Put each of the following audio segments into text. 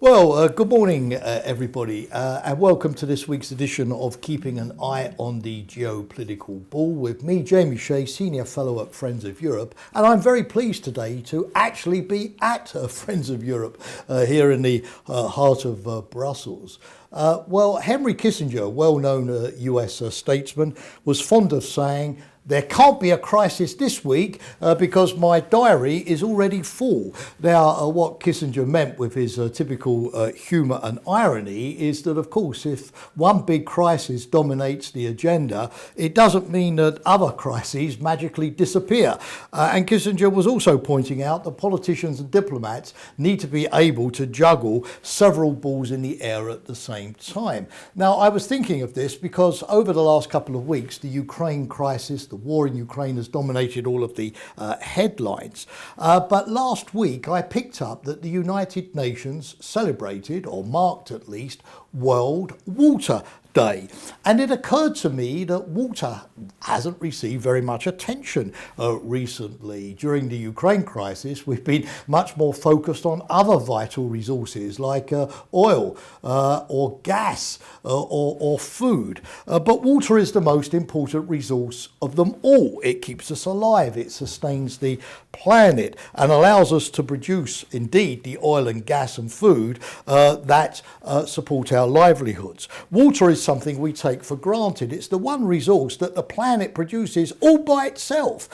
Good morning, everybody, and welcome to this week's edition of Keeping an Eye on the Geopolitical Ball with me, Jamie Shea, Senior Fellow at Friends of Europe. And I'm very pleased today to actually be at Friends of Europe here in the heart of Brussels. Henry Kissinger, well-known US statesman, was fond of saying, "There can't be a crisis this week because my diary is already full." Now, what Kissinger meant with his typical humour and irony is that, of course, if one big crisis dominates the agenda, it doesn't mean that other crises magically disappear. And Kissinger was also pointing out that politicians and diplomats need to be able to juggle several balls in the air at the same time. Now, I was thinking of this because over the last couple of weeks, the Ukraine crisis, the war in Ukraine has dominated all of the headlines. But last week I picked up that the United Nations celebrated, or marked at least, World Water Day. And it occurred to me that water hasn't received very much attention recently. During the Ukraine crisis, we've been much more focused on other vital resources like oil or gas or food. But water is the most important resource of them all. It keeps us alive, it sustains the planet and allows us to produce, indeed, the oil and gas and food that support our livelihoods. Water is something we take for granted. It's the one resource that the planet produces all by itself.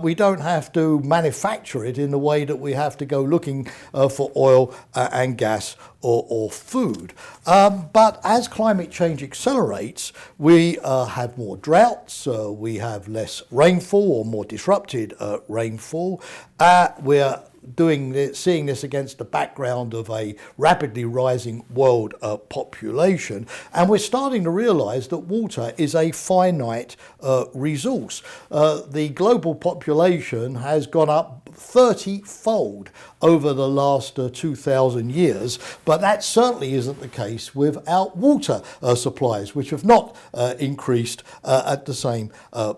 We don't have to manufacture it in the way that we have to go looking for oil and gas or food. But as climate change accelerates, we have more droughts, we have less rainfall or more disrupted rainfall. We're seeing this against the background of a rapidly rising world population, and we're starting to realise that water is a finite resource. The global population has gone up 30-fold over the last 2,000 years, but that certainly isn't the case with our water supplies, which have not increased at the same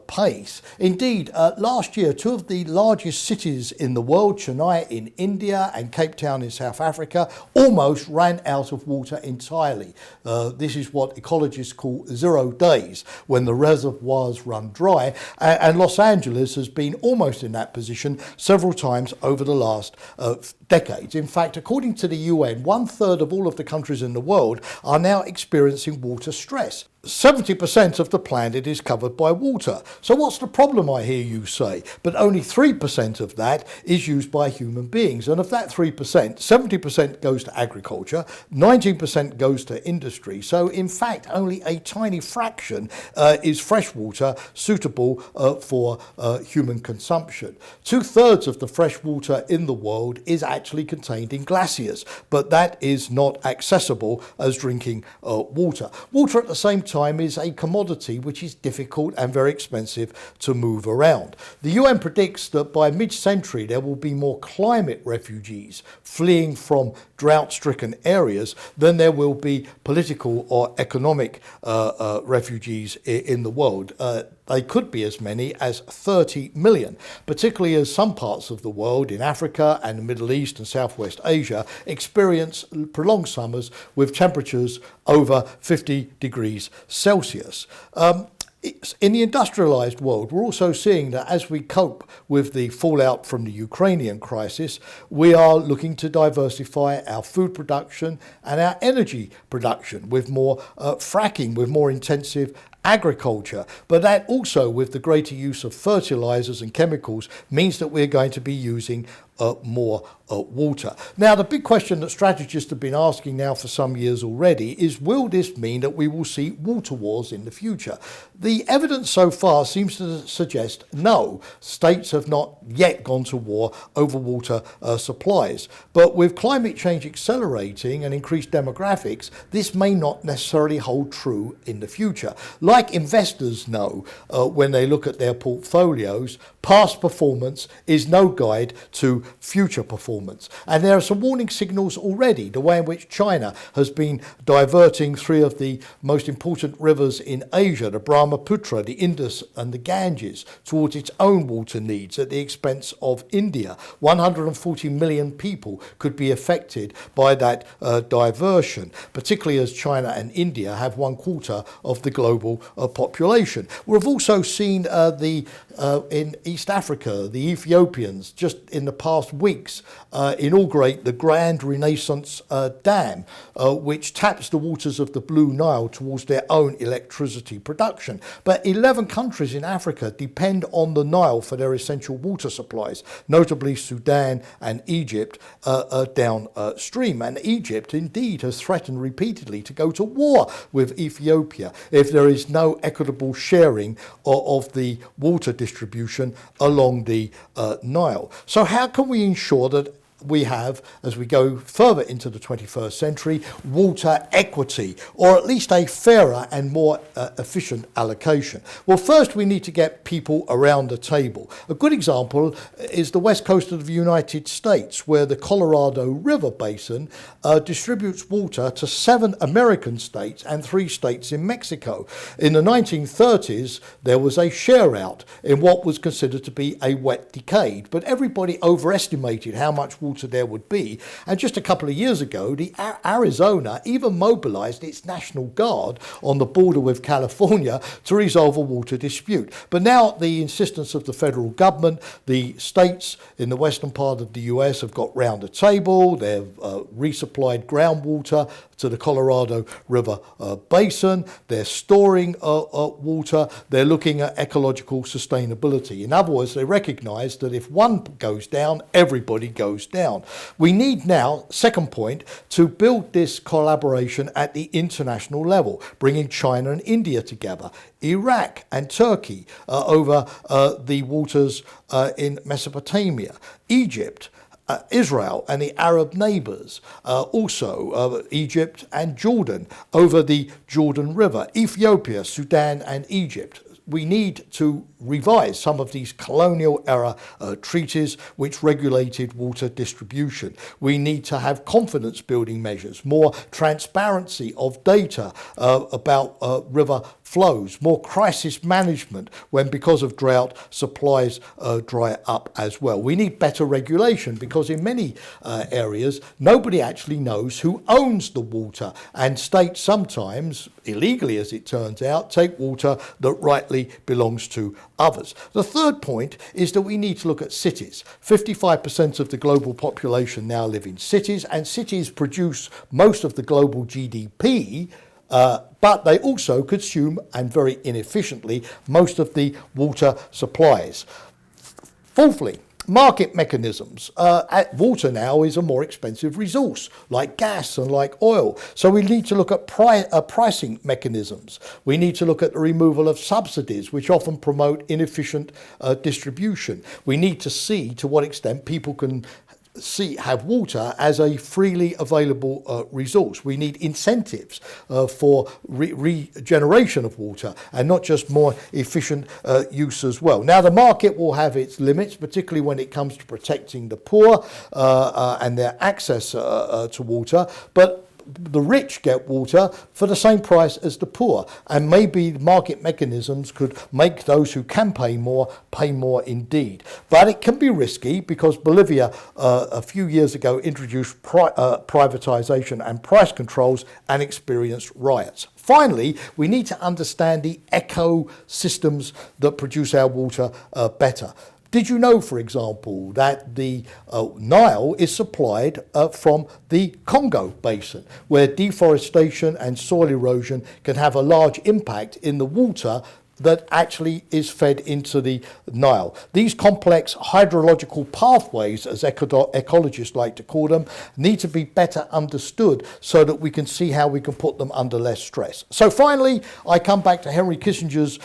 pace. Indeed, last year, two of the largest cities in the world, Chennai in India and Cape Town in South Africa, almost ran out of water entirely. This is what ecologists call 0 days, when the reservoirs run dry, and Los Angeles has been almost in that position several times over the last decades. In fact, according to the UN, 1/3 of all of the countries in the world are now experiencing water stress. 70% of the planet is covered by water. So what's the problem, I hear you say? But only 3% of that is used by human beings. And of that 3%, 70% goes to agriculture, 19% goes to industry. So in fact, only a tiny fraction is fresh water suitable for human consumption. 2/3 of the fresh water in the world is actually contained in glaciers, but that is not accessible as drinking water. Water at the same time is a commodity which is difficult and very expensive to move around. The UN predicts that by mid-century there will be more climate refugees fleeing from drought-stricken areas than there will be political or economic refugees in the world. They could be as many as 30 million, particularly as some parts of the world in Africa and the Middle East and Southwest Asia experience prolonged summers with temperatures over 50 degrees Celsius. In the industrialised world, we're also seeing that as we cope with the fallout from the Ukrainian crisis, we are looking to diversify our food production and our energy production with more fracking, with more intensive agriculture. But that also, with the greater use of fertilisers and chemicals, means that we're going to be using more water. Now, the big question that strategists have been asking now for some years already is, will this mean that we will see water wars in the future? The evidence so far seems to suggest no. States have not yet gone to war over water supplies. But with climate change accelerating and increased demographics, this may not necessarily hold true in the future. Like investors know when they look at their portfolios, past performance is no guide to to future performance. And there are some warning signals already. The way in which China has been diverting three of the most important rivers in Asia, the Brahmaputra, the Indus and the Ganges, towards its own water needs at the expense of India. 140 million people could be affected by that diversion, particularly as China and India have 1/4 of the global population. We've also seen in East Africa, the Ethiopians, just in the past weeks, inaugurate the Grand Renaissance Dam, which taps the waters of the Blue Nile towards their own electricity production. But 11 countries in Africa depend on the Nile for their essential water supplies, notably Sudan and Egypt downstream. And Egypt indeed has threatened repeatedly to go to war with Ethiopia if there is no equitable sharing of the water distribution along the Nile. So how can we ensure that we have, as we go further into the 21st century, water equity, or at least a fairer and more efficient allocation? Well, first we need to get people around the table. A good example is the west coast of the United States, where the Colorado River Basin distributes water to 7 American states and 3 states in Mexico. In the 1930s, there was a share out in what was considered to be a wet decade, but everybody overestimated how much water there would be, and just a couple of years ago Arizona even mobilized its National Guard on the border with California to resolve a water dispute. But now at the insistence of the federal government, the states in the western part of the US have got round the table. They've resupplied groundwater to the Colorado River Basin. They're storing water. They're looking at ecological sustainability. In other words, they recognize that if one goes down, everybody goes down. We need now, second point, to build this collaboration at the international level, bringing China and India together, Iraq and Turkey over the waters in Mesopotamia, Egypt, Israel and the Arab neighbours, also Egypt and Jordan over the Jordan River, Ethiopia, Sudan and Egypt. We need to revise some of these colonial era treaties which regulated water distribution. We need to have confidence building measures, more transparency of data about river flows, more crisis management when, because of drought, supplies dry up as well. We need better regulation because in many areas nobody actually knows who owns the water, and states sometimes, illegally as it turns out, take water that rightly belongs to others. The third point is that we need to look at cities. 55% of the global population now live in cities, and cities produce most of the global GDP, but they also consume, and very inefficiently, most of the water supplies. Fourthly, market mechanisms. Water now is a more expensive resource, like gas and like oil. So we need to look at pricing mechanisms. We need to look at the removal of subsidies, which often promote inefficient distribution. We need to see to what extent people can have water as a freely available resource. We need incentives for regeneration of water and not just more efficient use as well. Now, the market will have its limits, particularly when it comes to protecting the poor and their access to water, but the rich get water for the same price as the poor, and maybe market mechanisms could make those who can pay more indeed. But it can be risky because Bolivia a few years ago introduced privatization and price controls and experienced riots. Finally, we need to understand the ecosystems that produce our water better. Did you know, for example, that the Nile is supplied from the Congo Basin, where deforestation and soil erosion can have a large impact in the water that actually is fed into the Nile? These complex hydrological pathways, as ecologists like to call them, need to be better understood so that we can see how we can put them under less stress. So finally, I come back to Henry Kissinger's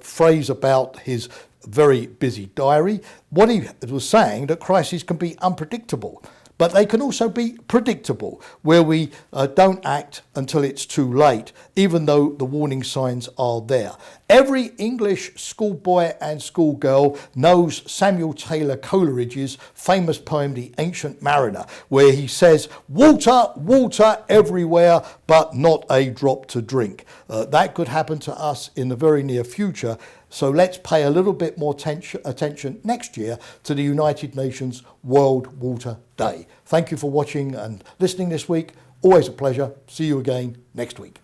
phrase about his very busy diary. What he was saying, that crises can be unpredictable, but they can also be predictable, where we don't act until it's too late, even though the warning signs are there. Every English schoolboy and schoolgirl knows Samuel Taylor Coleridge's famous poem, The Ancient Mariner, where he says, "Water, water everywhere, but not a drop to drink." That could happen to us in the very near future. So let's pay a little bit more attention next year to the United Nations World Water Day. Thank you for watching and listening this week. Always a pleasure. See you again next week.